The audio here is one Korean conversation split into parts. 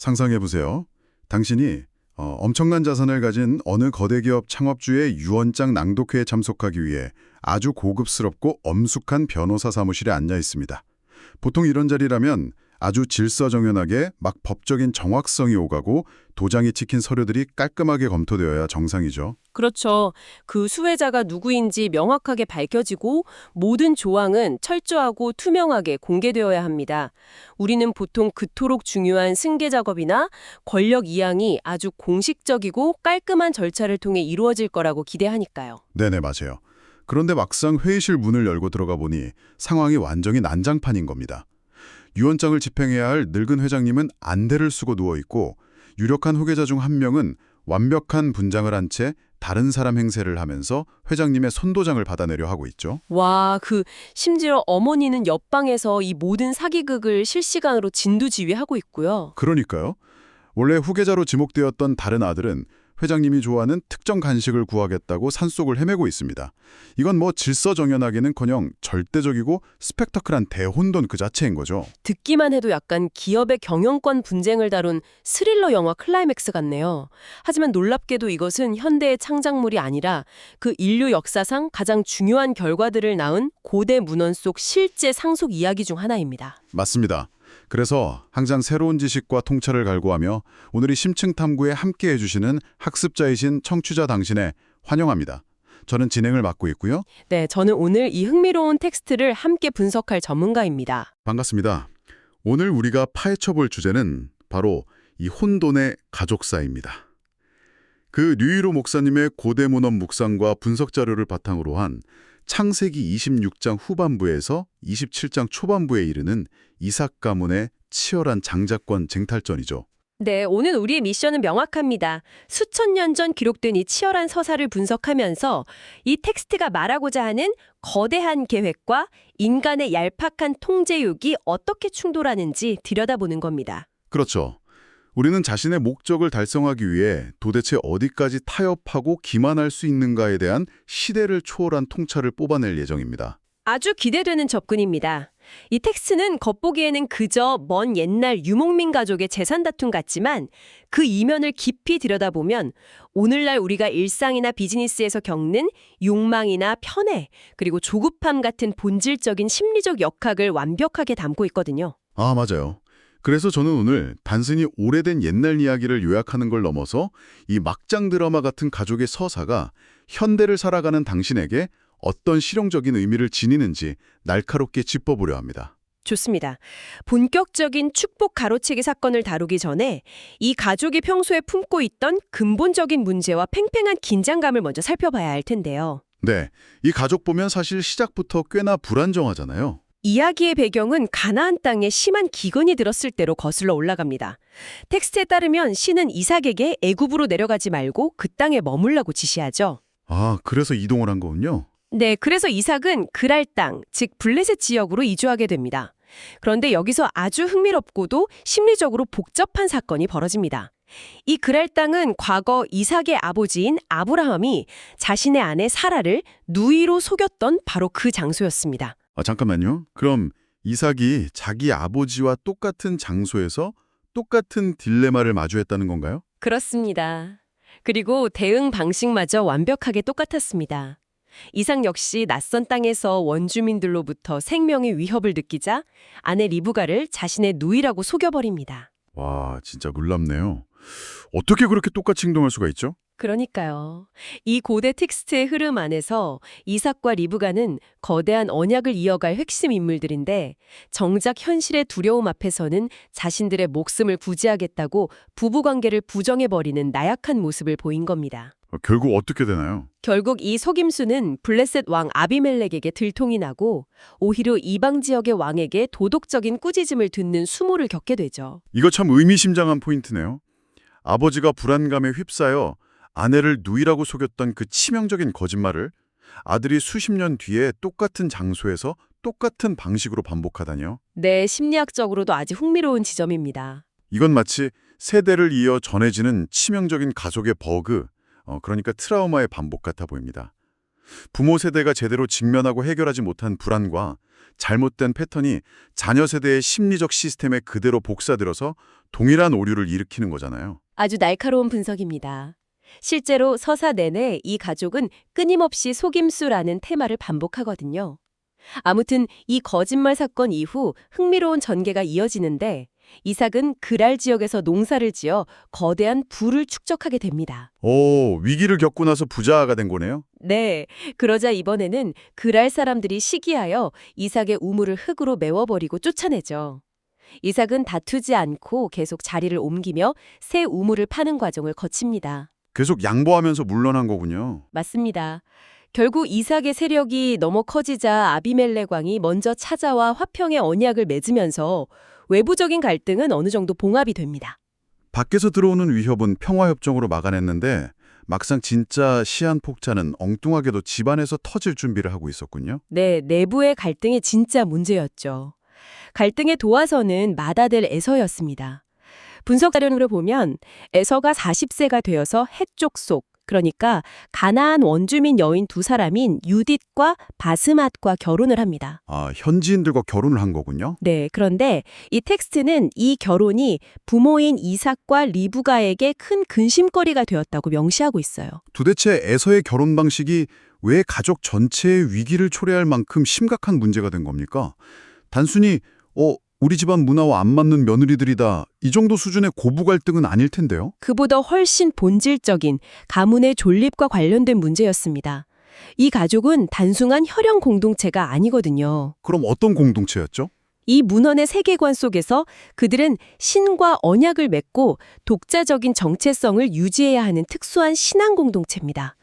상상해보세요. 당신이 엄청난 자산을 가진 어느 거대 기업 창업주의 유언장 낭독회에 참석하기 위해 아주 고급스럽고 엄숙한 변호사 사무실에 앉아 있습니다. 보통 이런 자리라면 아주 질서정연하게 막 법적인 정확성이 오가고 도장이 찍힌 서류들이 깔끔하게 검토되어야 정상이죠. 그렇죠. 그 수혜자가 누구인지 명확하게 밝혀지고 모든 조항은 철저하고 투명하게 공개되어야 합니다. 우리는 보통 그토록 중요한 승계 작업이나 권력 이양이 아주 공식적이고 깔끔한 절차를 통해 이루어질 거라고 기대하니까요. 네네, 맞아요. 그런데 막상 회의실 문을 열고 들어가 보니 상황이 완전히 난장판인 겁니다. 유언장을 집행해야 할 늙은 회장님은 안대를 쓰고 누워있고 유력한 후계자 중 한 명은 완벽한 분장을 한 채 다른 사람 행세를 하면서 회장님의 손도장을 받아내려 하고 있죠. 와, 심지어 어머니는 옆방에서 이 모든 사기극을 실시간으로 진두지휘하고 있고요. 그러니까요. 원래 후계자로 지목되었던 다른 아들은 회장님이 좋아하는 특정 간식을 구하겠다고 산속을 헤매고 있습니다. 이건 뭐 질서정연하기는커녕 절대적이고 스펙터클한 대혼돈 그 자체인 거죠. 듣기만 해도 약간 기업의 경영권 분쟁을 다룬 스릴러 영화 클라이맥스 같네요. 하지만 놀랍게도 이것은 현대의 창작물이 아니라 그 인류 역사상 가장 중요한 결과들을 낳은 고대 문헌 속 실제 상속 이야기 중 하나입니다. 맞습니다. 그래서 항상 새로운 지식과 통찰을 갈구하며 오늘 이 심층 탐구에 함께해 주시는 학습자이신 청취자 당신에 환영합니다. 저는 진행을 맡고 있고요. 네, 저는 오늘 이 흥미로운 텍스트를 함께 분석할 전문가입니다. 반갑습니다. 오늘 우리가 파헤쳐 볼 주제는 바로 이 혼돈의 가족사입니다. 그 류일호 목사님의 고대 문헌 묵상과 분석 자료를 바탕으로 한 창세기 26장 후반부에서 27장 초반부에 이르는 이삭 가문의 치열한 장자권 쟁탈전이죠. 네, 오늘 우리의 미션은 명확합니다. 수천 년 전 기록된 이 치열한 서사를 분석하면서 이 텍스트가 말하고자 하는 거대한 계획과 인간의 얄팍한 통제욕이 어떻게 충돌하는지 들여다보는 겁니다. 그렇죠. 우리는 자신의 목적을 달성하기 위해 도대체 어디까지 타협하고 기만할 수 있는가에 대한 시대를 초월한 통찰을 뽑아낼 예정입니다. 아주 기대되는 접근입니다. 이 텍스트는 겉보기에는 그저 먼 옛날 유목민 가족의 재산 다툼 같지만 그 이면을 깊이 들여다보면 오늘날 우리가 일상이나 비즈니스에서 겪는 욕망이나 편애, 그리고 조급함 같은 본질적인 심리적 역학을 완벽하게 담고 있거든요. 아, 맞아요. 그래서 저는 오늘 단순히 오래된 옛날 이야기를 요약하는 걸 넘어서 이 막장 드라마 같은 가족의 서사가 현대를 살아가는 당신에게 어떤 실용적인 의미를 지니는지 날카롭게 짚어보려 합니다. 좋습니다. 본격적인 축복 가로채기 사건을 다루기 전에 이 가족이 평소에 품고 있던 근본적인 문제와 팽팽한 긴장감을 먼저 살펴봐야 할 텐데요. 네, 이 가족 보면 사실 시작부터 꽤나 불안정하잖아요. 이야기의 배경은 가나안 땅에 심한 기근이 들었을 때로 거슬러 올라갑니다. 텍스트에 따르면 신은 이삭에게 애굽으로 내려가지 말고 그 땅에 머물라고 지시하죠. 아, 그래서 이동을 한 거군요. 네, 그래서 이삭은 그랄 땅, 즉 블레셋 지역으로 이주하게 됩니다. 그런데 여기서 아주 흥미롭고도 심리적으로 복잡한 사건이 벌어집니다. 이 그랄 땅은 과거 이삭의 아버지인 아브라함이 자신의 아내 사라를 누이로 속였던 바로 그 장소였습니다. 아, 잠깐만요. 그럼 이삭이 자기 아버지와 똑같은 장소에서 똑같은 딜레마를 마주했다는 건가요? 그렇습니다. 그리고 대응 방식마저 완벽하게 똑같았습니다. 이삭 역시 낯선 땅에서 원주민들로부터 생명의 위협을 느끼자 아내 리브가를 자신의 누이라고 속여버립니다. 와, 진짜 놀랍네요. 어떻게 그렇게 똑같이 행동할 수가 있죠? 그러니까요. 이 고대 텍스트의 흐름 안에서 이삭과 리브가는 거대한 언약을 이어갈 핵심 인물들인데 정작 현실의 두려움 앞에서는 자신들의 목숨을 구제하겠다고 부부관계를 부정해버리는 나약한 모습을 보인 겁니다. 결국 어떻게 되나요? 결국 이 속임수는 블레셋 왕 아비멜렉에게 들통이 나고 오히려 이방 지역의 왕에게 도덕적인 꾸짖음을 듣는 수모를 겪게 되죠. 이거 참 의미심장한 포인트네요. 아버지가 불안감에 휩싸여 아내를 누이라고 속였던 그 치명적인 거짓말을 아들이 수십 년 뒤에 똑같은 장소에서 똑같은 방식으로 반복하다니요. 네, 심리학적으로도 아주 흥미로운 지점입니다. 이건 마치 세대를 이어 전해지는 치명적인 가족의 버그, 그러니까 트라우마의 반복 같아 보입니다. 부모 세대가 제대로 직면하고 해결하지 못한 불안과 잘못된 패턴이 자녀 세대의 심리적 시스템에 그대로 복사들어서 동일한 오류를 일으키는 거잖아요. 아주 날카로운 분석입니다. 실제로 서사 내내 이 가족은 끊임없이 속임수라는 테마를 반복하거든요. 아무튼 이 거짓말 사건 이후 흥미로운 전개가 이어지는데 이삭은 그랄 지역에서 농사를 지어 거대한 부를 축적하게 됩니다. 오, 위기를 겪고 나서 부자가 된 거네요? 네, 그러자 이번에는 그랄 사람들이 시기하여 이삭의 우물을 흙으로 메워버리고 쫓아내죠. 이삭은 다투지 않고 계속 자리를 옮기며 새 우물을 파는 과정을 거칩니다. 계속 양보하면서 물러난 거군요. 맞습니다. 결국 이삭의 세력이 너무 커지자 아비멜렉 왕이 먼저 찾아와 화평의 언약을 맺으면서 외부적인 갈등은 어느 정도 봉합이 됩니다. 밖에서 들어오는 위협은 평화협정으로 막아냈는데 막상 진짜 시한폭탄은 엉뚱하게도 집안에서 터질 준비를 하고 있었군요. 네, 내부의 갈등이 진짜 문제였죠. 갈등의 도화선은 맏아들 에서였습니다. 분석 자료를 보면 에서가 40세가 되어서 헷쪽 속, 그러니까 가나안 원주민 여인 두 사람인 유딧과 바스맛과 결혼을 합니다. 아, 현지인들과 결혼을 한 거군요? 네, 그런데 이 텍스트는 이 결혼이 부모인 이삭과 리브가에게 큰 근심거리가 되었다고 명시하고 있어요. 도대체 에서의 결혼 방식이 왜 가족 전체의 위기를 초래할 만큼 심각한 문제가 된 겁니까? 단순히 우리 집안 문화와 안 맞는 며느리들이다. 이 정도 수준의 고부 갈등은 아닐 텐데요. 그보다 훨씬 본질적인 가문의 존립과 관련된 문제였습니다. 이 가족은 단순한 혈연 공동체가 아니거든요. 그럼 어떤 공동체였죠? 이 문헌의 세계관 속에서 그들은 신과 언약을 맺고 독자적인 정체성을 유지해야 하는 특수한 신앙 공동체입니다.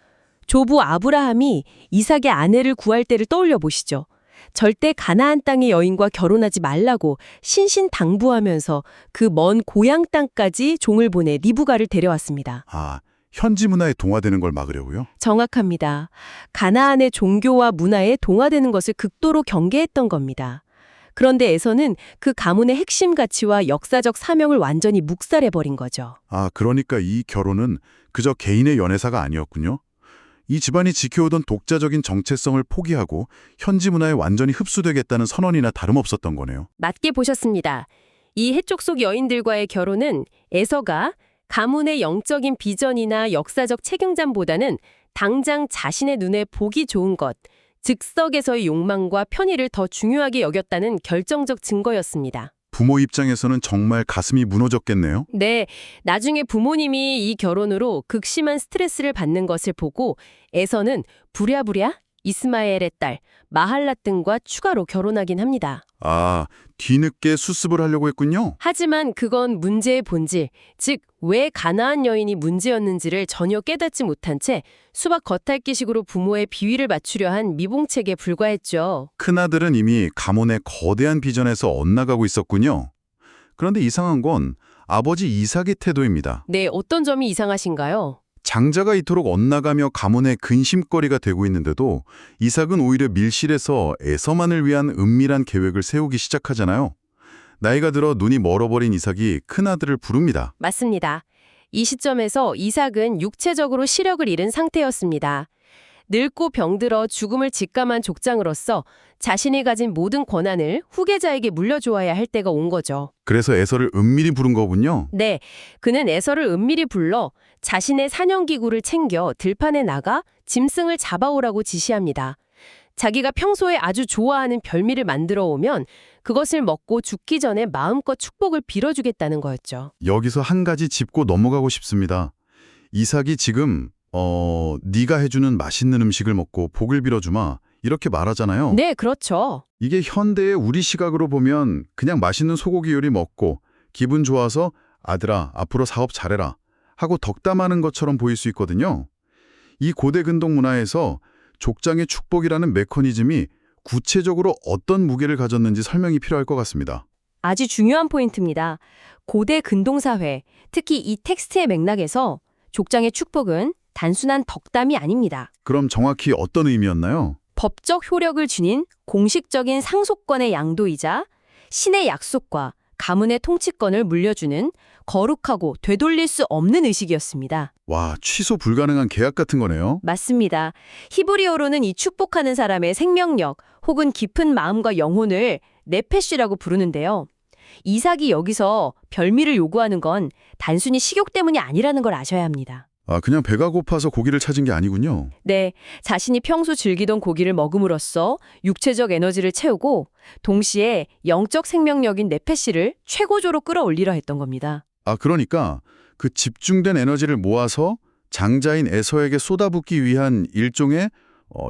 조부 아브라함이 이삭의 아내를 구할 때를 떠올려 보시죠. 절대 가나안 땅의 여인과 결혼하지 말라고 신신당부하면서 그 먼 고향 땅까지 종을 보내 리브가를 데려왔습니다. 아, 현지 문화에 동화되는 걸 막으려고요? 정확합니다. 가나안의 종교와 문화에 동화되는 것을 극도로 경계했던 겁니다. 그런데 에서는 그 가문의 핵심 가치와 역사적 사명을 완전히 묵살해버린 거죠. 아, 그러니까 이 결혼은 그저 개인의 연애사가 아니었군요? 이 집안이 지켜오던 독자적인 정체성을 포기하고 현지 문화에 완전히 흡수되겠다는 선언이나 다름없었던 거네요. 맞게 보셨습니다. 이 해쪽 속 여인들과의 결혼은 에서가 가문의 영적인 비전이나 역사적 책임감보다는 당장 자신의 눈에 보기 좋은 것, 즉석에서의 욕망과 편의를 더 중요하게 여겼다는 결정적 증거였습니다. 부모 입장에서는 정말 가슴이 무너졌겠네요. 네, 나중에 부모님이 이 결혼으로 극심한 스트레스를 받는 것을 보고 에서는 부랴부랴 이스마엘의 딸 마할랏 등과 추가로 결혼하긴 합니다. 아, 뒤늦게 수습을 하려고 했군요. 하지만 그건 문제의 본질, 즉 왜 가나안 여인이 문제였는지를 전혀 깨닫지 못한 채 수박 겉핥기식으로 부모의 비위를 맞추려 한 미봉책에 불과했죠. 큰아들은 이미 가문의 거대한 비전에서 엇나가고 있었군요. 그런데 이상한 건 아버지 이삭의 태도입니다. 네, 어떤 점이 이상하신가요? 장자가 이토록 엇나가며 가문의 근심거리가 되고 있는데도 이삭은 오히려 밀실에서 에서만을 위한 은밀한 계획을 세우기 시작하잖아요. 나이가 들어 눈이 멀어버린 이삭이 큰아들을 부릅니다. 맞습니다. 이 시점에서 이삭은 육체적으로 시력을 잃은 상태였습니다. 늙고 병들어 죽음을 직감한 족장으로서 자신이 가진 모든 권한을 후계자에게 물려주어야 할 때가 온 거죠. 그래서 에서를 은밀히 부른 거군요. 네, 그는 에서를 은밀히 불러 자신의 사냥기구를 챙겨 들판에 나가 짐승을 잡아오라고 지시합니다. 자기가 평소에 아주 좋아하는 별미를 만들어 오면 그것을 먹고 죽기 전에 마음껏 축복을 빌어주겠다는 거였죠. 여기서 한 가지 짚고 넘어가고 싶습니다. 이삭이 지금 네가 해주는 맛있는 음식을 먹고 복을 빌어주마 이렇게 말하잖아요. 네, 그렇죠. 이게 현대의 우리 시각으로 보면 그냥 맛있는 소고기 요리 먹고 기분 좋아서 아들아 앞으로 사업 잘해라 하고 덕담하는 것처럼 보일 수 있거든요. 이 고대 근동 문화에서 족장의 축복이라는 메커니즘이 구체적으로 어떤 무게를 가졌는지 설명이 필요할 것 같습니다. 아주 중요한 포인트입니다. 고대 근동사회, 특히 이 텍스트의 맥락에서 족장의 축복은 단순한 덕담이 아닙니다. 그럼 정확히 어떤 의미였나요? 법적 효력을 지닌 공식적인 상속권의 양도이자 신의 약속과 가문의 통치권을 물려주는 거룩하고 되돌릴 수 없는 의식이었습니다. 와, 취소 불가능한 계약 같은 거네요. 맞습니다. 히브리어로는 이 축복하는 사람의 생명력 혹은 깊은 마음과 영혼을 네페시라고 부르는데요. 이삭이 여기서 별미를 요구하는 건 단순히 식욕 때문이 아니라는 걸 아셔야 합니다. 아, 그냥 배가 고파서 고기를 찾은 게 아니군요. 네, 자신이 평소 즐기던 고기를 먹음으로써 육체적 에너지를 채우고 동시에 영적 생명력인 네페시를 최고조로 끌어올리려 했던 겁니다. 아, 그러니까 그 집중된 에너지를 모아서 장자인 에서에게 쏟아붓기 위한 일종의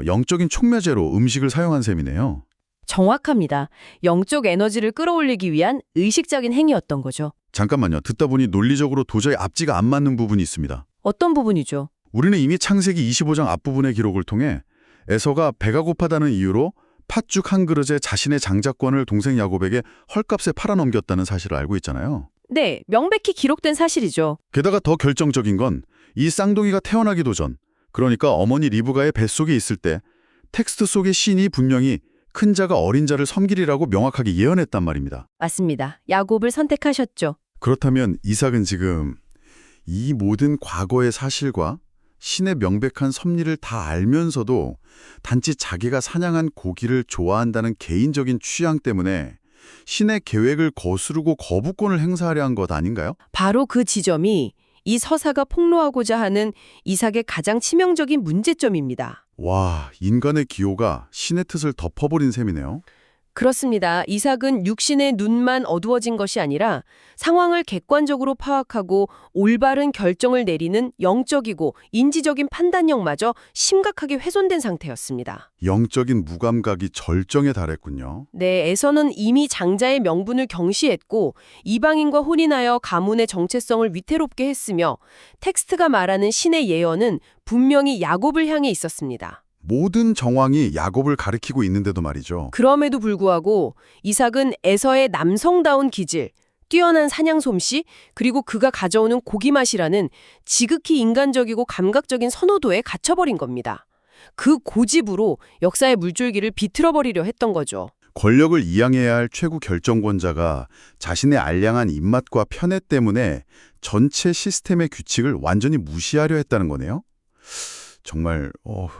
영적인 촉매제로 음식을 사용한 셈이네요. 정확합니다. 영적 에너지를 끌어올리기 위한 의식적인 행위였던 거죠. 잠깐만요. 듣다 보니 논리적으로 도저히 앞뒤가 안 맞는 부분이 있습니다. 어떤 부분이죠? 우리는 이미 창세기 25장 앞부분의 기록을 통해 에서가 배가 고파다는 이유로 팥죽 한 그릇에 자신의 장자권을 동생 야곱에게 헐값에 팔아넘겼다는 사실을 알고 있잖아요. 네, 명백히 기록된 사실이죠. 게다가 더 결정적인 건 이 쌍둥이가 태어나기도 전, 그러니까 어머니 리브가의 뱃속에 있을 때 텍스트 속의 신이 분명히 큰 자가 어린 자를 섬기리라고 명확하게 예언했단 말입니다. 맞습니다. 야곱을 선택하셨죠. 그렇다면 이삭은 지금 이 모든 과거의 사실과 신의 명백한 섭리를 다 알면서도 단지 자기가 사냥한 고기를 좋아한다는 개인적인 취향 때문에 신의 계획을 거스르고 거부권을 행사하려 한 것 아닌가요? 바로 그 지점이 이 서사가 폭로하고자 하는 이삭의 가장 치명적인 문제점입니다. 와, 인간의 기호가 신의 뜻을 덮어버린 셈이네요. 그렇습니다. 이삭은 육신의 눈만 어두워진 것이 아니라 상황을 객관적으로 파악하고 올바른 결정을 내리는 영적이고 인지적인 판단력마저 심각하게 훼손된 상태였습니다. 영적인 무감각이 절정에 달했군요. 네, 에서는 이미 장자의 명분을 경시했고 이방인과 혼인하여 가문의 정체성을 위태롭게 했으며 텍스트가 말하는 신의 예언은 분명히 야곱을 향해 있었습니다. 모든 정황이 야곱을 가리키고 있는데도 말이죠. 그럼에도 불구하고 이삭은 에서의 남성다운 기질, 뛰어난 사냥 솜씨, 그리고 그가 가져오는 고기 맛이라는 지극히 인간적이고 감각적인 선호도에 갇혀버린 겁니다. 그 고집으로 역사의 물줄기를 비틀어버리려 했던 거죠. 권력을 이양해야 할 최고 결정권자가 자신의 알량한 입맛과 편애 때문에 전체 시스템의 규칙을 완전히 무시하려 했다는 거네요. 정말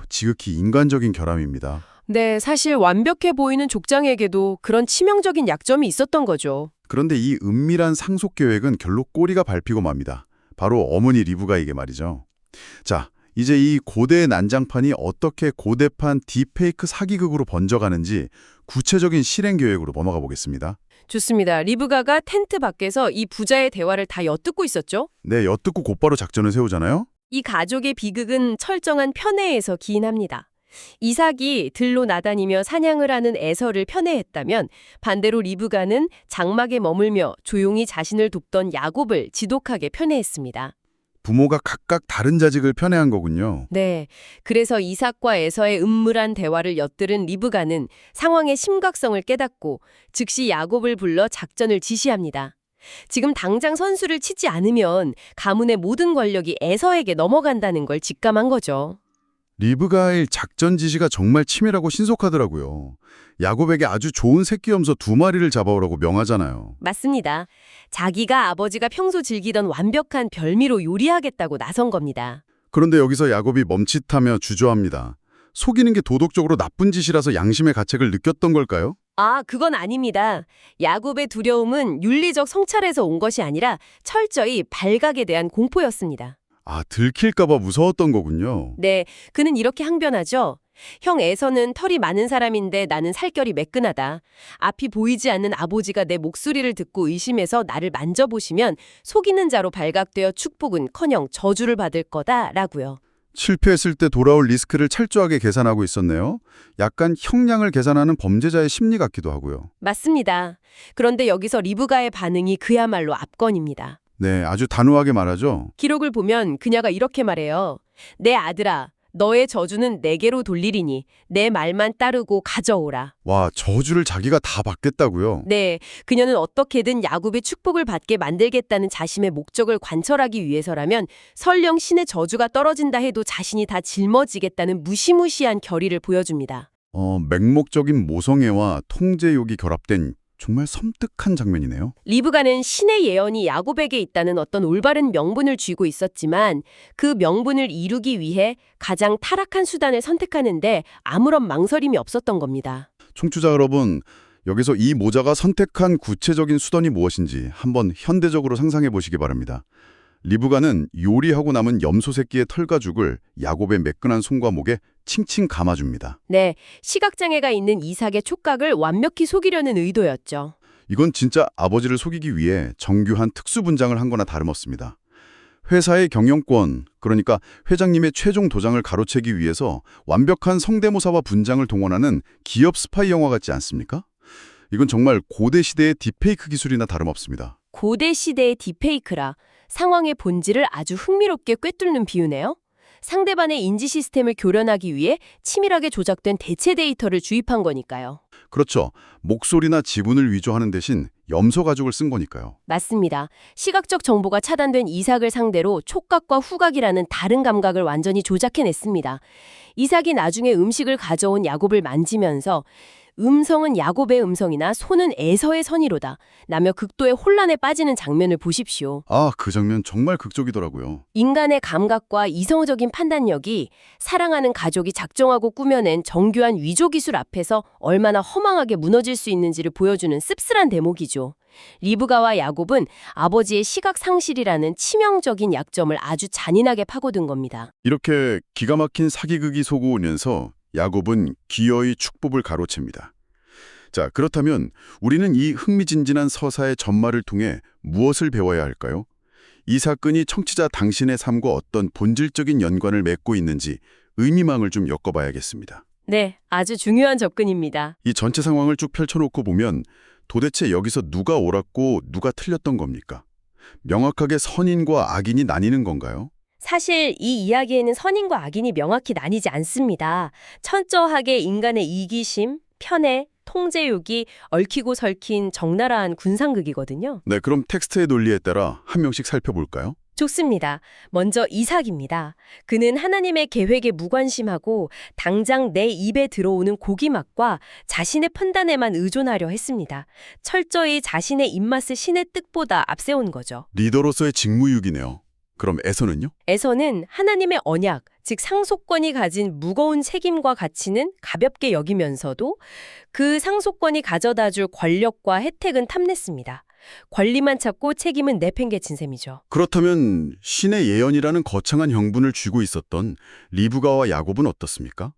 지극히 인간적인 결함입니다. 네, 사실 완벽해 보이는 족장에게도 그런 치명적인 약점이 있었던 거죠. 그런데 이 은밀한 상속 계획은 결로 꼬리가 밟히고 맙니다. 바로 어머니 리브가에게 말이죠. 자, 이제 이 고대의 난장판이 어떻게 고대판 딥페이크 사기극으로 번져가는지 구체적인 실행 계획으로 넘어가 보겠습니다. 좋습니다. 리브가가 텐트 밖에서 이 부자의 대화를 다 엿듣고 있었죠? 네, 엿듣고 곧바로 작전을 세우잖아요. 이 가족의 비극은 철저한 편애에서 기인합니다. 이삭이 들로 나다니며 사냥을 하는 에서를 편애했다면 반대로 리브가는 장막에 머물며 조용히 자신을 돕던 야곱을 지독하게 편애했습니다. 부모가 각각 다른 자식을 편애한 거군요. 네, 그래서 이삭과 에서의 음물한 대화를 엿들은 리브가는 상황의 심각성을 깨닫고 즉시 야곱을 불러 작전을 지시합니다. 지금 당장 선수를 치지 않으면 가문의 모든 권력이 에서에게 넘어간다는 걸 직감한 거죠. 리브가의 작전 지시가 정말 치밀하고 신속하더라고요. 야곱에게 아주 좋은 새끼 염소 2마리를 잡아오라고 명하잖아요. 맞습니다. 자기가 아버지가 평소 즐기던 완벽한 별미로 요리하겠다고 나선 겁니다. 그런데 여기서 야곱이 멈칫하며 주저합니다. 속이는 게 도덕적으로 나쁜 짓이라서 양심의 가책을 느꼈던 걸까요? 아, 그건 아닙니다. 야곱의 두려움은 윤리적 성찰에서 온 것이 아니라 철저히 발각에 대한 공포였습니다. 아, 들킬까봐 무서웠던 거군요. 네, 그는 이렇게 항변하죠. 형 에서는 털이 많은 사람인데 나는 살결이 매끈하다. 앞이 보이지 않는 아버지가 내 목소리를 듣고 의심해서 나를 만져보시면 속이는 자로 발각되어 축복은커녕 저주를 받을 거다라고요. 실패했을 때 돌아올 리스크를 철저하게 계산하고 있었네요. 약간 형량을 계산하는 범죄자의 심리 같기도 하고요. 맞습니다. 그런데 여기서 리브가의 반응이 그야말로 압권입니다. 네, 아주 단호하게 말하죠. 기록을 보면 그녀가 이렇게 말해요. 내 아들아, 너의 저주는 내게로 돌리리니 내 말만 따르고 가져오라. 와, 저주를 자기가 다 받겠다고요? 네, 그녀는 어떻게든 야곱의 축복을 받게 만들겠다는 자신의 목적을 관철하기 위해서라면 설령 신의 저주가 떨어진다 해도 자신이 다 짊어지겠다는 무시무시한 결의를 보여줍니다. 맹목적인 모성애와 통제욕이 결합된 정말 섬뜩한 장면이네요. 리브가는 신의 예언이 야곱에게 있다는 어떤 올바른 명분을 쥐고 있었지만 그 명분을 이루기 위해 가장 타락한 수단을 선택하는데 아무런 망설임이 없었던 겁니다. 청취자 여러분, 여기서 이 모자가 선택한 구체적인 수단이 무엇인지 한번 현대적으로 상상해 보시기 바랍니다. 리브가는 요리하고 남은 염소 새끼의 털가죽을 야곱의 매끈한 손과 목에 칭칭 감아줍니다. 네, 시각장애가 있는 이삭의 촉각을 완벽히 속이려는 의도였죠. 이건 진짜 아버지를 속이기 위해 정교한 특수 분장을 한 거나 다름없습니다. 회사의 경영권, 그러니까 회장님의 최종 도장을 가로채기 위해서 완벽한 성대모사와 분장을 동원하는 기업 스파이 영화 같지 않습니까? 이건 정말 고대 시대의 딥페이크 기술이나 다름없습니다. 고대 시대의 딥페이크라 상황의 본질을 아주 흥미롭게 꿰뚫는 비유네요. 상대방의 인지 시스템을 교련하기 위해 치밀하게 조작된 대체 데이터를 주입한 거니까요. 그렇죠. 목소리나 지분을 위조하는 대신 염소 가죽을 쓴 거니까요. 맞습니다. 시각적 정보가 차단된 이삭을 상대로 촉각과 후각이라는 다른 감각을 완전히 조작해냈습니다. 이삭이 나중에 음식을 가져온 야곱을 만지면서 음성은 야곱의 음성이나 손은 에서의 선이로다 라며 극도의 혼란에 빠지는 장면을 보십시오. 아, 그 장면 정말 극적이더라고요. 인간의 감각과 이성적인 판단력이 사랑하는 가족이 작정하고 꾸며낸 정교한 위조 기술 앞에서 얼마나 허망하게 무너질 수 있는지를 보여주는 씁쓸한 대목이죠. 리브가와 야곱은 아버지의 시각 상실이라는 치명적인 약점을 아주 잔인하게 파고든 겁니다. 이렇게 기가 막힌 사기극이 솟구오면서 야곱은 기어이 축복을 가로챕니다. 자, 그렇다면 우리는 이 흥미진진한 서사의 전말을 통해 무엇을 배워야 할까요? 이 사건이 청취자 당신의 삶과 어떤 본질적인 연관을 맺고 있는지 의미망을 좀 엮어봐야겠습니다. 네, 아주 중요한 접근입니다. 이 전체 상황을 쭉 펼쳐놓고 보면 도대체 여기서 누가 옳았고 누가 틀렸던 겁니까? 명확하게 선인과 악인이 나뉘는 건가요? 사실 이 이야기에는 선인과 악인이 명확히 나뉘지 않습니다. 철저하게 인간의 이기심, 편애, 통제욕이 얽히고 설킨 적나라한 군상극이거든요. 네, 그럼 텍스트의 논리에 따라 한 명씩 살펴볼까요? 좋습니다. 먼저 이삭입니다. 그는 하나님의 계획에 무관심하고 당장 내 입에 들어오는 고기 맛과 자신의 판단에만 의존하려 했습니다. 철저히 자신의 입맛을 신의 뜻보다 앞세운 거죠. 리더로서의 직무유기네요. 그럼 에서는요? 에서는 하나님의 언약, 즉 상속권이 가진 무거운 책임과 가치는 가볍게 여기면서도 그 상속권이 가져다줄 권력과 혜택은 탐냈습니다. 권리만 찾고 책임은 내팽개친 셈이죠. 그렇다면 신의 예언이라는 거창한 형분을 쥐고 있었던 리브가와 야곱은 어떻습니까?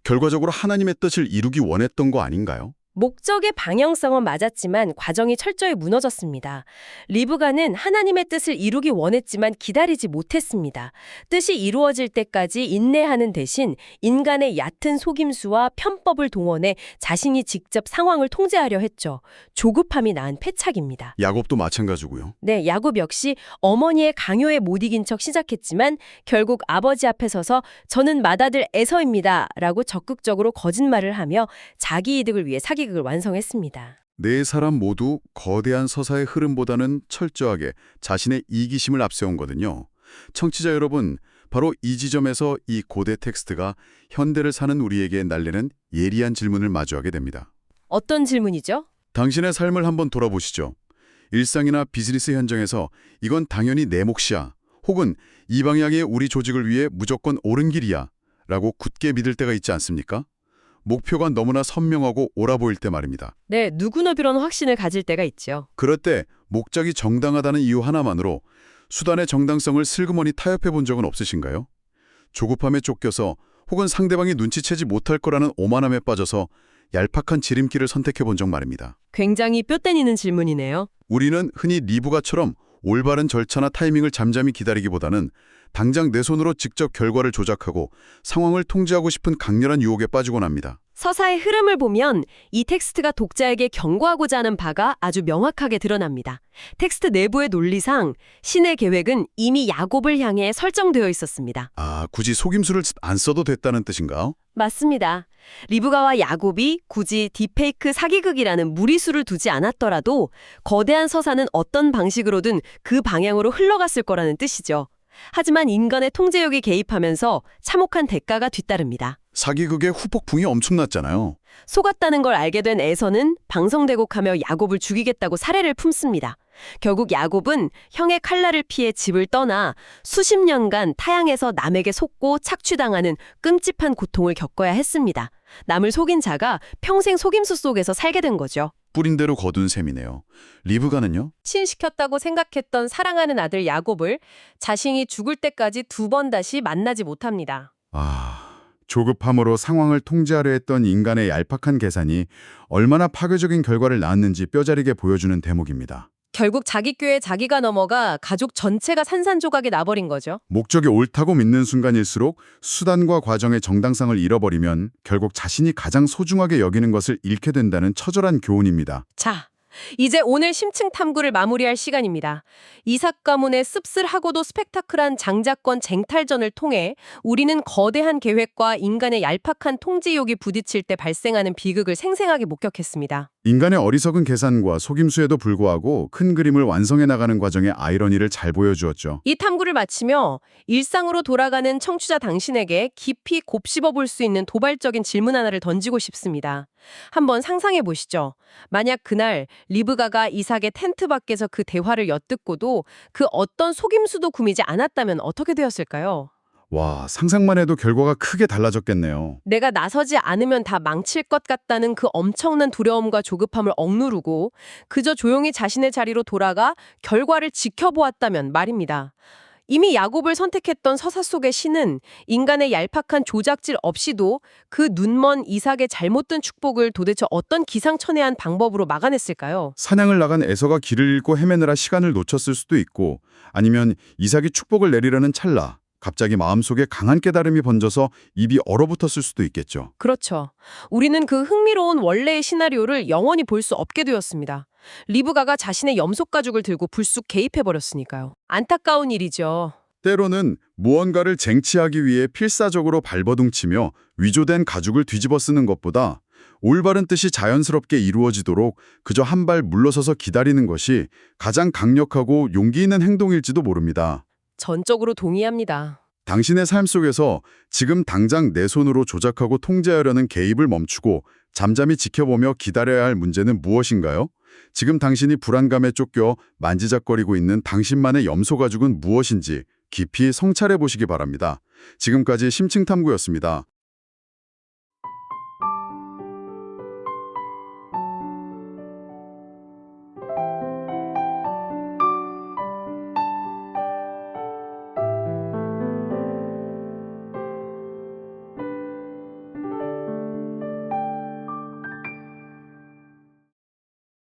결과적으로 하나님의 뜻을 이루기 원했던 거 아닌가요? 목적의 방향성은 맞았지만 과정이 철저히 무너졌습니다. 리브가는 하나님의 뜻을 이루기 원했지만 기다리지 못했습니다. 뜻이 이루어질 때까지 인내하는 대신 인간의 얕은 속임수와 편법을 동원해 자신이 직접 상황을 통제하려 했죠. 조급함이 낳은 패착입니다. 야곱도 마찬가지고요. 네, 야곱 역시 어머니의 강요에 못 이긴 척 시작했지만 결국 아버지 앞에 서서 저는 맏아들 에서입니다 라고 적극적으로 거짓말을 하며 자기 이득을 위해 사기극을 완성했습니다. 네 사람 모두 거대한 서사의 흐름보다는 철저하게 자신의 이기심을 앞세운 거든요. 청취자 여러분, 바로 이 지점에서 이 고대 텍스트가 현대를 사는 우리에게 날리는 예리한 질문을 마주하게 됩니다. 어떤 질문이죠? 당신의 삶을 한번 돌아보시죠. 일상이나 비즈니스 현장에서 이건 당연히 내 몫이야, 혹은 이 방향의 우리 조직을 위해 무조건 옳은 길이야 라고 굳게 믿을 때가 있지 않습니까? 목표가 너무나 선명하고 옳아 보일 때 말입니다. 네, 누구나 그런 확신을 가질 때가 있죠. 그럴 때 목적이 정당하다는 이유 하나만으로 수단의 정당성을 슬그머니 타협해 본 적은 없으신가요? 조급함에 쫓겨서 혹은 상대방이 눈치채지 못할 거라는 오만함에 빠져서 얄팍한 지름길을 선택해 본 적 말입니다. 굉장히 뼈 때리는 질문이네요. 우리는 흔히 리브가처럼 올바른 절차나 타이밍을 잠잠히 기다리기보다는 당장 내 손으로 직접 결과를 조작하고 상황을 통제하고 싶은 강렬한 유혹에 빠지곤 합니다. 서사의 흐름을 보면 이 텍스트가 독자에게 경고하고자 하는 바가 아주 명확하게 드러납니다. 텍스트 내부의 논리상 신의 계획은 이미 야곱을 향해 설정되어 있었습니다. 아, 굳이 속임수를 안 써도 됐다는 뜻인가요? 맞습니다. 리브가와 야곱이 굳이 딥페이크 사기극이라는 무리수를 두지 않았더라도 거대한 서사는 어떤 방식으로든 그 방향으로 흘러갔을 거라는 뜻이죠. 하지만 인간의 통제력이 개입하면서 참혹한 대가가 뒤따릅니다. 사기극의 후폭풍이 엄청났잖아요. 속았다는 걸 알게 된 에서는 방성대곡하며 야곱을 죽이겠다고 살해를 품습니다. 결국 야곱은 형의 칼날을 피해 집을 떠나 수십 년간 타향에서 남에게 속고 착취당하는 끔찍한 고통을 겪어야 했습니다. 남을 속인 자가 평생 속임수 속에서 살게 된 거죠. 뿌린 대로 거둔 셈이네요. 리브가는요? 친시켰다고 생각했던 사랑하는 아들 야곱을 자신이 죽을 때까지 두 번 다시 만나지 못합니다. 조급함으로 상황을 통제하려 했던 인간의 얄팍한 계산이 얼마나 파괴적인 결과를 낳았는지 뼈저리게 보여주는 대목입니다. 결국 자기 꾀에 자기가 넘어가 가족 전체가 산산조각이 나버린 거죠. 목적이 옳다고 믿는 순간일수록 수단과 과정의 정당성을 잃어버리면 결국 자신이 가장 소중하게 여기는 것을 잃게 된다는 처절한 교훈입니다. 자, 이제 오늘 심층 탐구를 마무리할 시간입니다. 이삭 가문의 씁쓸하고도 스펙타클한 장자권 쟁탈전을 통해 우리는 거대한 계획과 인간의 얄팍한 통제욕이 부딪힐 때 발생하는 비극을 생생하게 목격했습니다. 인간의 어리석은 계산과 속임수에도 불구하고 큰 그림을 완성해 나가는 과정의 아이러니를 잘 보여주었죠. 이 탐구를 마치며 일상으로 돌아가는 청취자 당신에게 깊이 곱씹어 볼 수 있는 도발적인 질문 하나를 던지고 싶습니다. 한번 상상해 보시죠. 만약 그날 리브가가 이삭의 텐트 밖에서 그 대화를 엿듣고도 그 어떤 속임수도 구미지 않았다면 어떻게 되었을까요? 와, 상상만 해도 결과가 크게 달라졌겠네요. 내가 나서지 않으면 다 망칠 것 같다는 그 엄청난 두려움과 조급함을 억누르고 그저 조용히 자신의 자리로 돌아가 결과를 지켜보았다면 말입니다. 이미 야곱을 선택했던 서사 속의 신은 인간의 얄팍한 조작질 없이도 그 눈먼 이삭의 잘못된 축복을 도대체 어떤 기상천외한 방법으로 막아냈을까요? 사냥을 나간 에서가 길을 잃고 헤매느라 시간을 놓쳤을 수도 있고, 아니면 이삭이 축복을 내리려는 찰나 갑자기 마음속에 강한 깨달음이 번져서 입이 얼어붙었을 수도 있겠죠. 그렇죠. 우리는 그 흥미로운 원래의 시나리오를 영원히 볼 수 없게 되었습니다. 리브가가 자신의 염속 가죽을 들고 불쑥 개입해버렸으니까요. 안타까운 일이죠. 때로는 무언가를 쟁취하기 위해 필사적으로 발버둥치며 위조된 가죽을 뒤집어 쓰는 것보다 올바른 뜻이 자연스럽게 이루어지도록 그저 한 발 물러서서 기다리는 것이 가장 강력하고 용기 있는 행동일지도 모릅니다. 전적으로 동의합니다. 당신의 삶 속에서 지금 당장 내 손으로 조작하고 통제하려는 개입을 멈추고 잠잠히 지켜보며 기다려야 할 문제는 무엇인가요? 지금 당신이 불안감에 쫓겨 만지작거리고 있는 당신만의 염소 가죽은 무엇인지 깊이 성찰해 보시기 바랍니다. 지금까지 심층탐구였습니다.